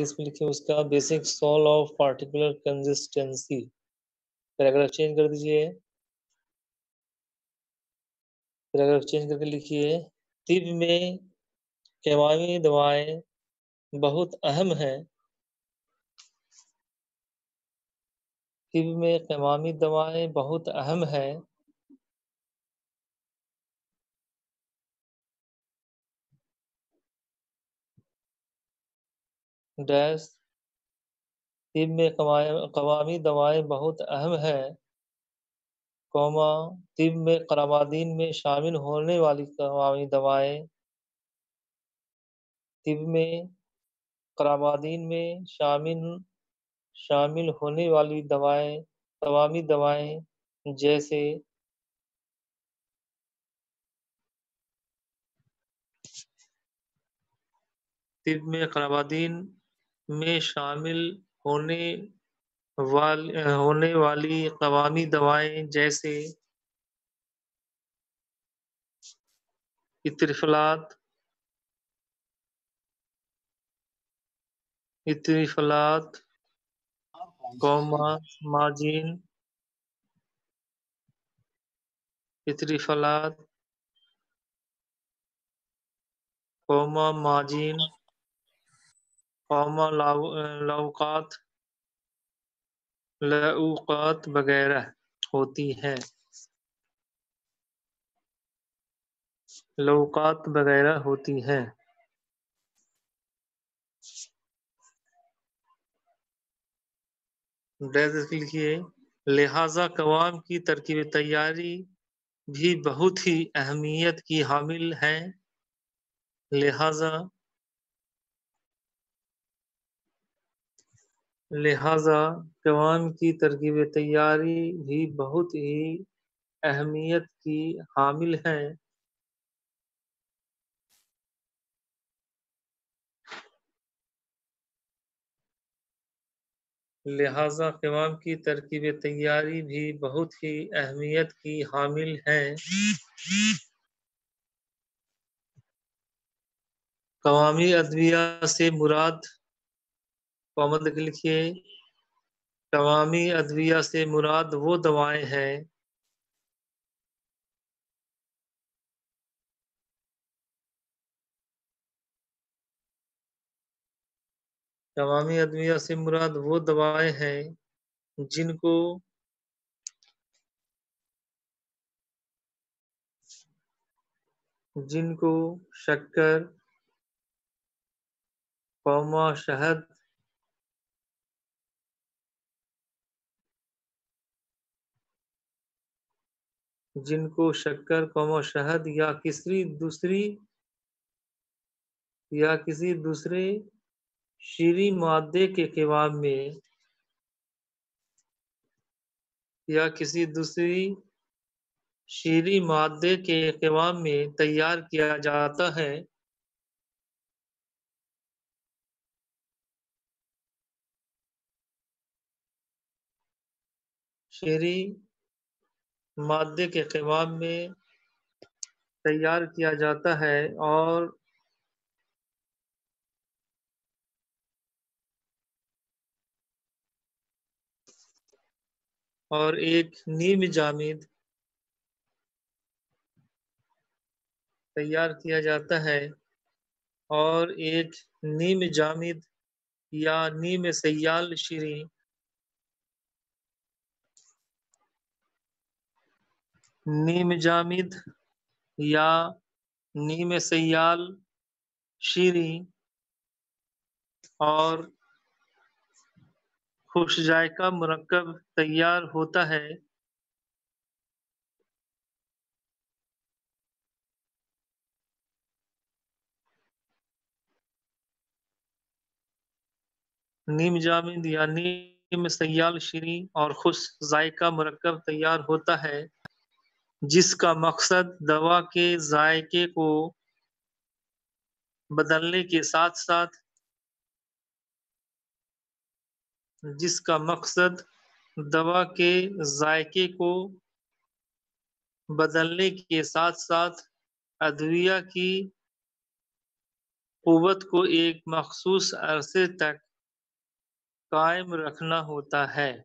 اس میں لکھیں اس کا بیسک سال of particular consistency. Paragraph change کر دیجئے. پیراگراف چینج کر کے لکھیے طب میں کیمیاوی دوائیں بہت اہم ہیں. طب میں کیمیاوی دوائیں بہت اہم ہیں. ڈیش طب میں کیمیاوی دوائیں بہت اہم ہیں کوما طب میں قرابادین میں شامل ہونے والی کیمیاوی دوائیں طب میں قرابادین میں شامل ہونے والی کیمیاوی دوائیں جیسے طب میں قرابادین میں شامل ہونے والی کیمیاوی دوائیں جیسے اترفلات کوما ماجین اترفلات کوما ماجین کوما لعوقات وغیرہ ہوتی ہیں. لکھیے لہذا قوام کی ترکیب تیاری بھی بہت ہی اہمیت کی حامل ہے. لہذا قوام کی ترکیب تیاری بھی بہت ہی اہمیت کی حامل ہے. لہذا قوام کی ترکیب تیاری بھی بہت ہی اہمیت کی حامل ہے. قوامی ادویہ سے مراد لکھیے قوامی ادویہ سے مراد وہ دوائیں ہیں قوامی ادویہ سے مراد وہ دوائیں ہیں جن کو شکر کوما شہد یا کسی دوسرے شیریں مادے کے قوام میں تیار کیا جاتا ہے. شیریں مادے کے قوام میں تیار کیا جاتا ہے اور ایک نیم جامد تیار کیا جاتا ہے اور ایک نیم جامد یا نیم سیال شیریں نیم جامد یا نیم سیال شیریں اور خوش ذائقہ مرکب تیار ہوتا ہے. نیم جامد یا نیم سیال شیریں اور خوش ذائقہ مرکب تیار ہوتا ہے جس کا مقصد دوا کے ذائقے کو بدلنے کے ساتھ ساتھ ادویہ کی قوت کو ایک مخصوص عرصے تک قائم رکھنا ہوتا ہے،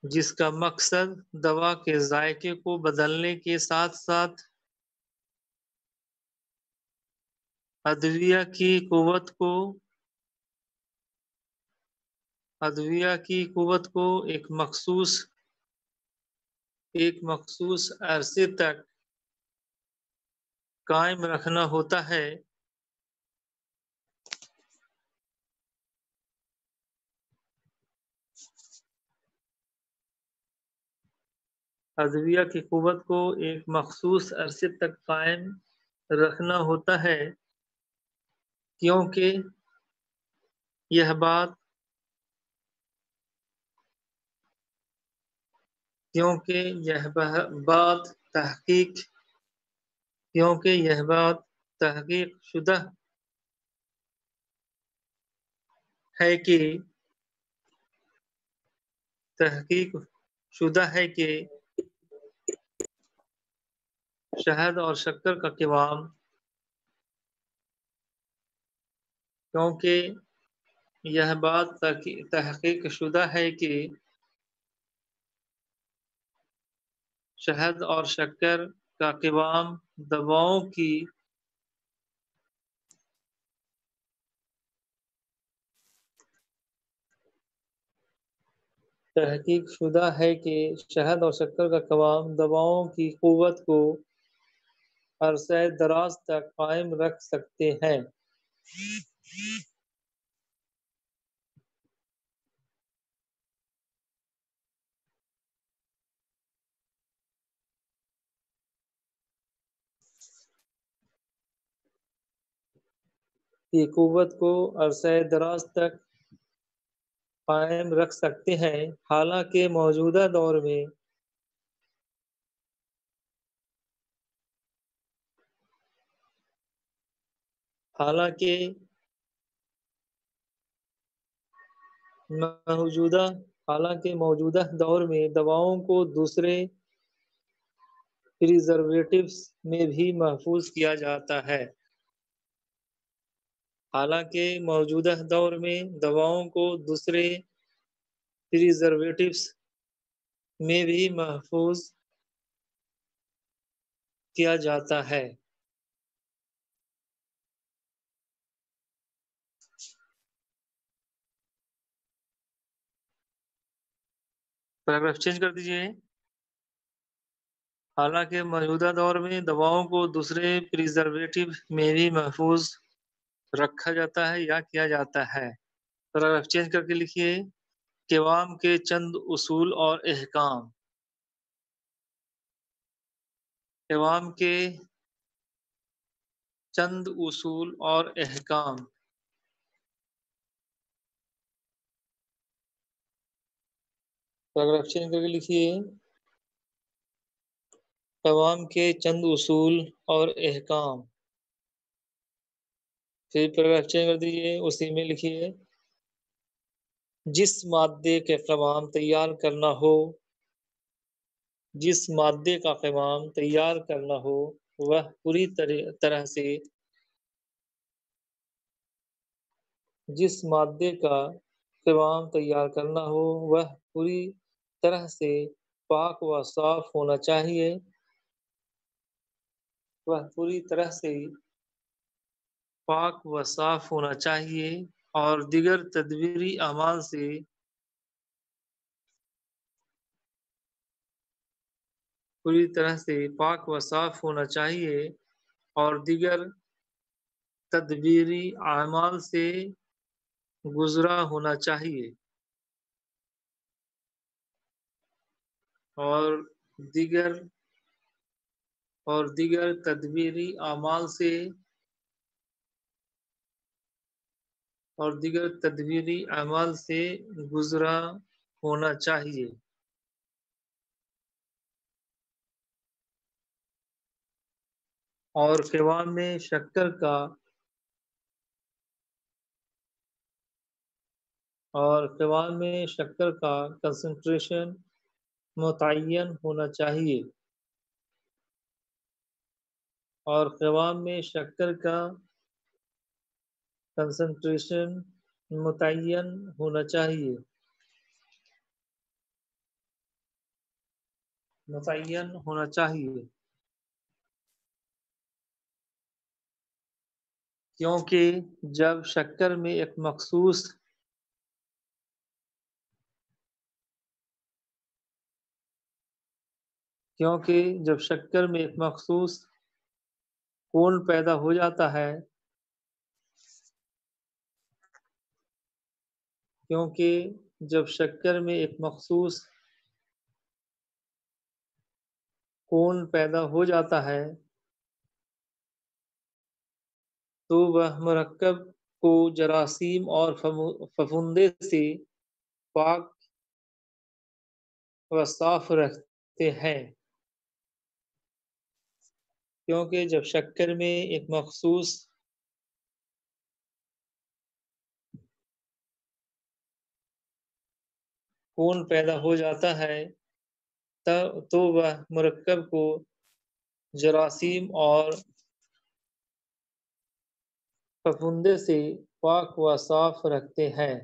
جس کا مقصد دوا کے ذائقے کو بدلنے کے ساتھ ساتھ ادویہ کی قوت کو ایک مخصوص عرصے تک قائم رکھنا ہوتا ہے۔ ادویہ کی قوت کو ایک مخصوص عرصے تک قائم رکھنا ہوتا ہے کیونکہ یہ بات تحقیق شدہ ہے کہ شہد اور شکر کا قوام دواؤں کی قوت کو عرصہ دراز تک قائم رکھ سکتے ہیں۔ کی قوت کو عرصہ دراز تک قائم رکھ سکتے ہیں، حالانکہ موجودہ دور میں دواؤں کو دوسرے پریزرویٹوز میں بھی محفوظ کیا جاتا ہے۔ پیراگراف چینج کر دیجئے۔ حالانکہ موجودہ دور میں دواؤں کو دوسرے پریزرویٹو میں بھی محفوظ رکھا جاتا ہے یا کیا جاتا ہے۔ پیراگراف چینج کر کے لکھیے۔ قوام کے چند اصول اور احکام۔ قوام کے چند اصول اور احکام۔ پیراگراف چینج کر کے لکھیے۔ قوام کے چند اصول اور احکام۔ پھر پیراگراف چینج کر دیجیے، اسی میں لکھیے۔ جس مادے کا قوام تیار کرنا ہو وہ پوری طرح سے پاک و صاف ہونا چاہیے اور دیگر تدبیری اعمال سے پوری طرح سے پاک و صاف ہونا چاہیے اور دیگر تدبیری اعمال سے گزرا ہونا چاہیے اور دیگر تدبیری اعمال سے گزرا ہونا چاہیے۔ اور قوام میں شکر کا کنسنٹریشن متعین ہونا چاہیے اور قوام میں شکر کا کنسنٹریشن متعین ہونا چاہیے کیونکہ جب شکر میں ایک مخصوص کون پیدا ہو جاتا ہے تو وہ مرکب کو جراثیم اور ففوندے سے پاک و صاف رکھتے ہیں کیونکہ جب شکر میں ایک مخصوص کون پیدا ہو جاتا ہے تو وہ مرکب کو جراثیم اور پھپھندے سے پاک و صاف رکھتے ہیں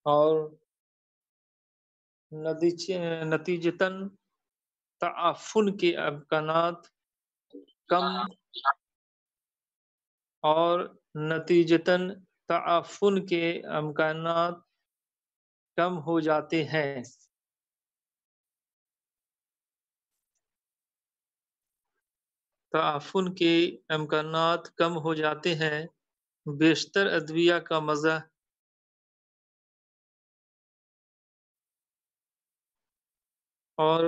اور نتیجتاً تعفن کے امکانات کم ہو جاتے ہیں بیشتر ادویہ کا مزہ اور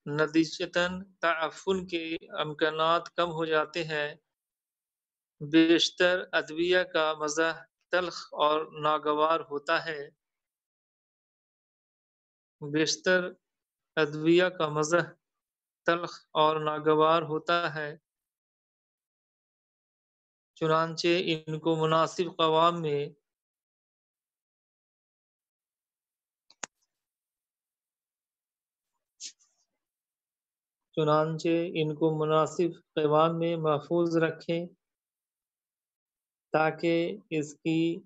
نتیجتاً تعفن کے امکانات کم ہو جاتے ہیں بیشتر ادویہ کا مزہ تلخ اور ناگوار ہوتا ہے چنانچہ ان کو مناسب قوام میں محفوظ رکھیں تاکہ اس کی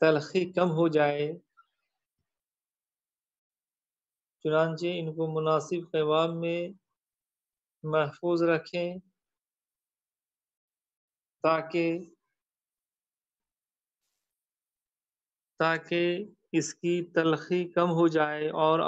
تلخی کم ہو جائے تاکہ اس کی تلخی کم ہو جائے اور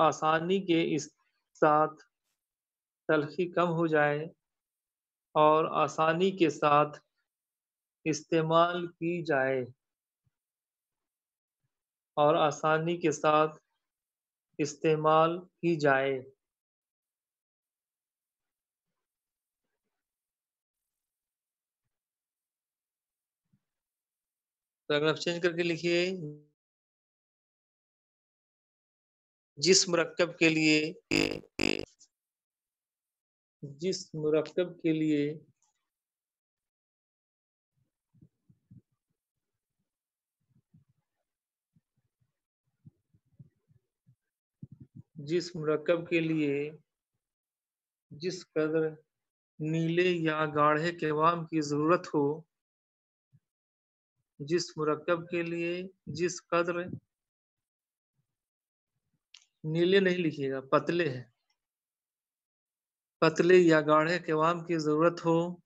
آسانی کے ساتھ استعمال کی جائے پیراگراف چینج کر کے لکھیے جس مرکب کے لیے جس قدر نیلے یا گاڑھے قوام کی ضرورت ہو نیلے نہیں لکھیے گا پتلے یا گاڑھے قوام کی ضرورت ہو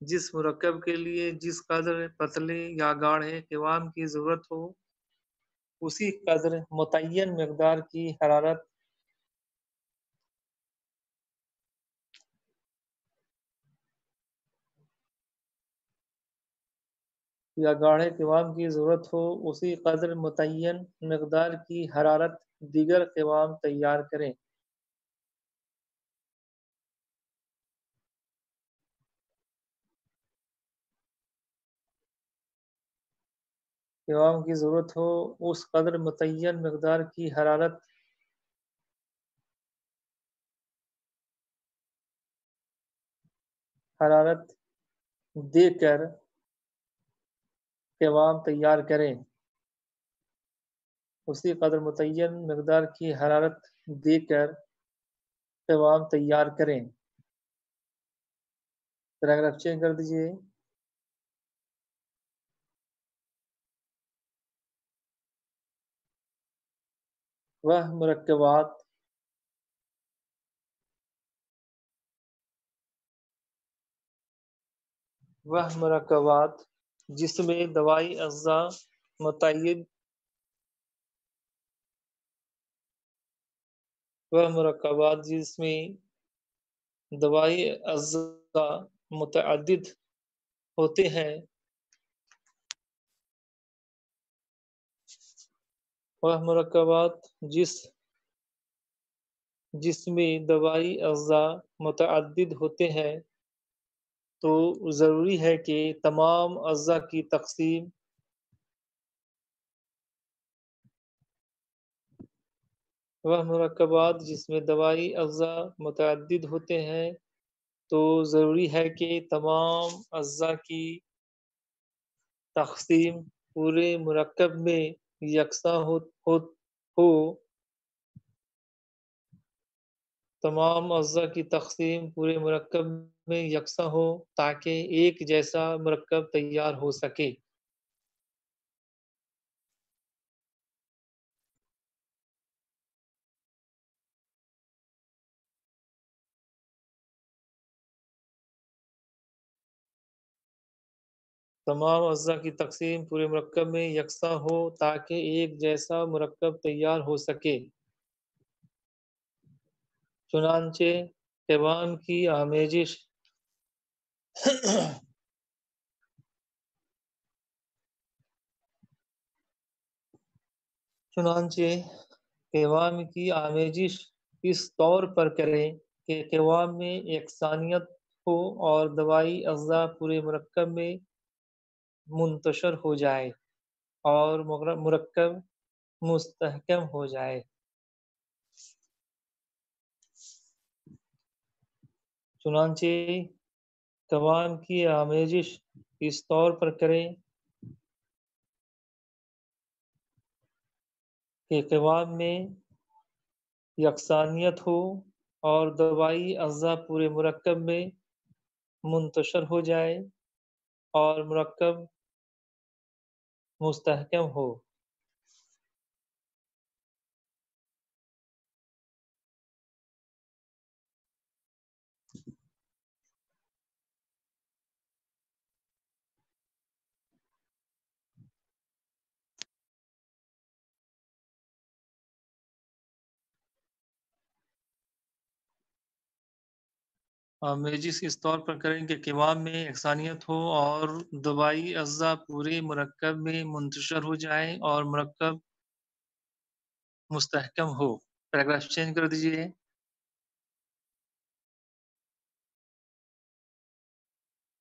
جس مرکب کے لیے جس قدر پتلے یا گاڑھے قوام کی ضرورت ہو اسی قدر متعین مقدار کی حرارت یا گاڑھے قوام کی ضرورت ہو اسی قدر متعین مقدار کی حرارت دیگر قوام تیار کریں قوام کی ضرورت ہو اس قدر متعین مقدار کی حرارت دے کر قوام تیار کریں اسی قدر متعین مقدار کی حرارت دے کر قوام تیار کریں۔ پیراگراف چینج کر دیجئے۔ وہ مرکبات جس میں دوائی اجزاء متعدد ہوتے ہیں وہ مرکبات جس میں دوائی اجزاء متعدد ہوتے ہیں تو ضروری ہے کہ تمام اجزاء کی تقسیم وہ مرکبات جس میں دوائی اجزاء متعدد ہوتے ہیں تو ضروری ہے کہ تمام اجزاء کی تقسیم پورے مرکب میں یکساں ہو تمام اجزاء کی تقسیم پورے مرکب میں یکساں ہو تاکہ ایک جیسا مرکب تیار ہو سکے۔ تمام اجزاء کی تقسیم پورے مرکب میں یکساں ہو تاکہ ایک جیسا مرکب تیار ہو سکے۔ چنانچہ قوام کی آمیزش اس طور پر کریں کہ قوام میں یکسانیت ہو اور دوائی اجزاء پورے مرکب میں منتشر ہو جائے اور مرکب مستحکم ہو جائے۔ چنانچہ قوام کی آمیزش اس طور پر کریں کہ قوام میں یکسانیت ہو اور دوائی اجزاء پورے مرکب میں منتشر ہو جائے اور مرکب مستحکم ہو۔ آمیزش اس طور پر کریں کہ قوام میں یکسانیت ہو اور دوائی اجزاء پورے مرکب میں منتشر ہو جائے اور مرکب مستحکم ہو۔ پیراگراف چینج کر دیجئے۔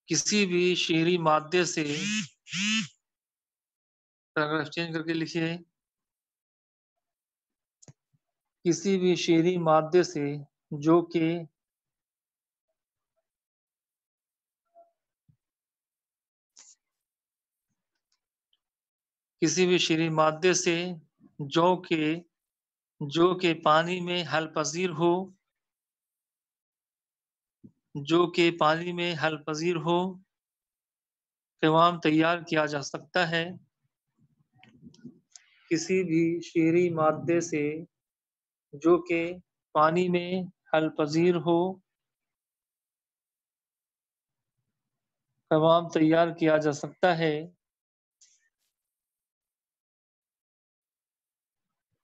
کسی بھی شعری مادے سے پیراگراف چینج کر کے لکھیے۔ کسی بھی شعری مادے سے جو کہ کسی بھی شعری مادے سے جو کہ پانی میں حل پذیر ہو قوام تیار کیا جا سکتا ہے۔ کسی بھی شعری مادے سے جو کہ پانی میں حل پذیر ہو قوام تیار کیا جا سکتا ہے۔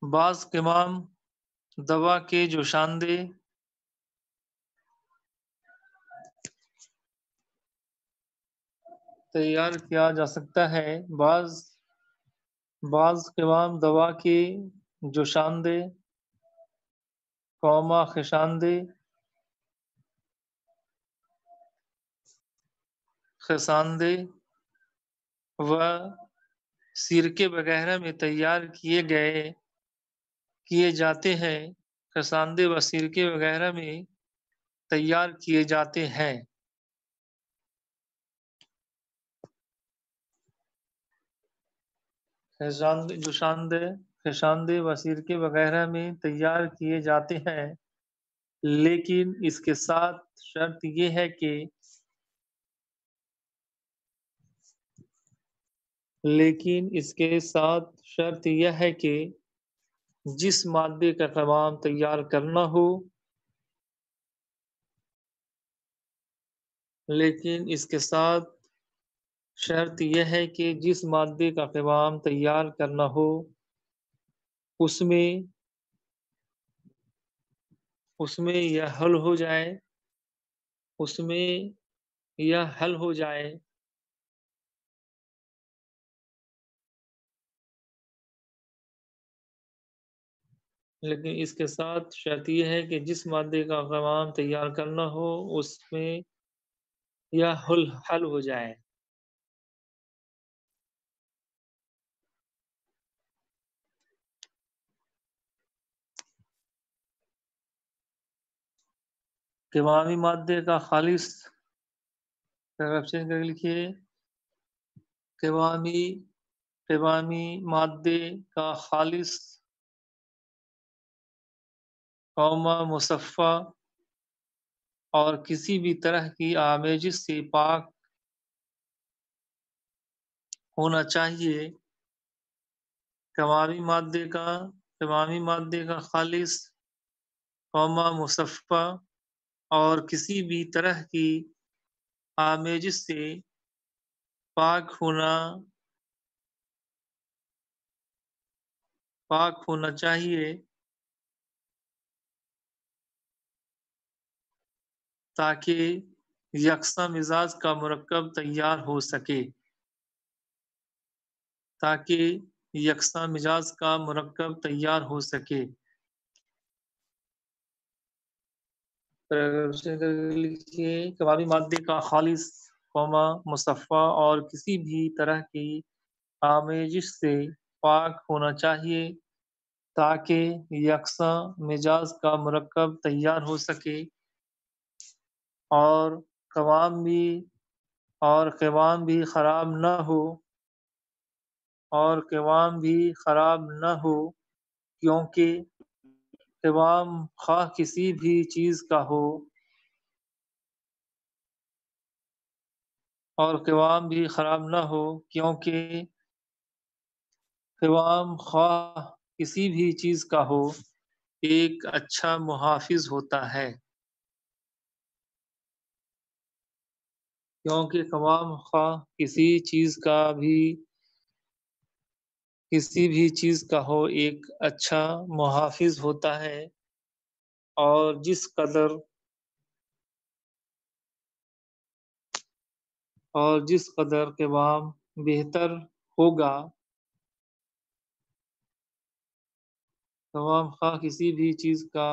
بعض قوام دوا کے جوشاندے تیار کیا جا سکتا ہے۔ بعض قوام دوا کے جوشاندے خساندے و سرکے وغیرہ میں تیار کیے جاتے ہیں۔ خساندے و سرکے وغیرہ میں تیار کیے جاتے ہیں۔ جوشاندے خشاندے و سرکے وغیرہ میں تیار کیے جاتے ہیں، لیکن اس کے ساتھ شرط یہ ہے کہ جس مادے کا قوام تیار کرنا ہو اس میں یہ حل ہو جائے لیکن اس کے ساتھ شرط یہ ہے کہ جس مادے کا قوام تیار کرنا ہو اس میں یہ حل ہو جائے۔ قوامی مادے کا خالص لکھیے، قوامی مادے کا خالص مصفہ اور کسی بھی طرح کی آمیزش سے پاک ہونا چاہیے۔ قوامی مادے کا خالص مصفہ اور کسی بھی طرح کی آمیزش سے پاک ہونا چاہیے تاکہ یکساں مزاج کا مرکب تیار ہو سکے۔ قوامی مادے کا خالص مصفہ اور کسی بھی طرح کی آمیزش سے پاک ہونا چاہیے تاکہ یکساں مزاج کا مرکب تیار ہو سکے اور قوام بھی خراب نہ ہو کیونکہ قوام خواہ کسی بھی چیز کا ہو ایک اچھا محافظ ہوتا ہے، کیونکہ قوام خواہ کسی بھی چیز کا ہو ایک اچھا محافظ ہوتا ہے، اور جس قدر قوام بہتر ہوگا، قوام خواہ کسی بھی چیز کا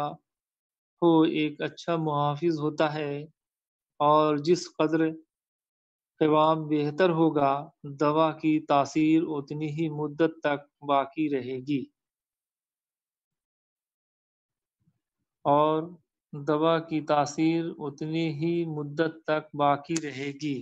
ہو ایک اچھا محافظ ہوتا ہے، اور جس قدر قوام بہتر ہوگا دوا کی تاثیر اتنی ہی مدت تک باقی رہے گی۔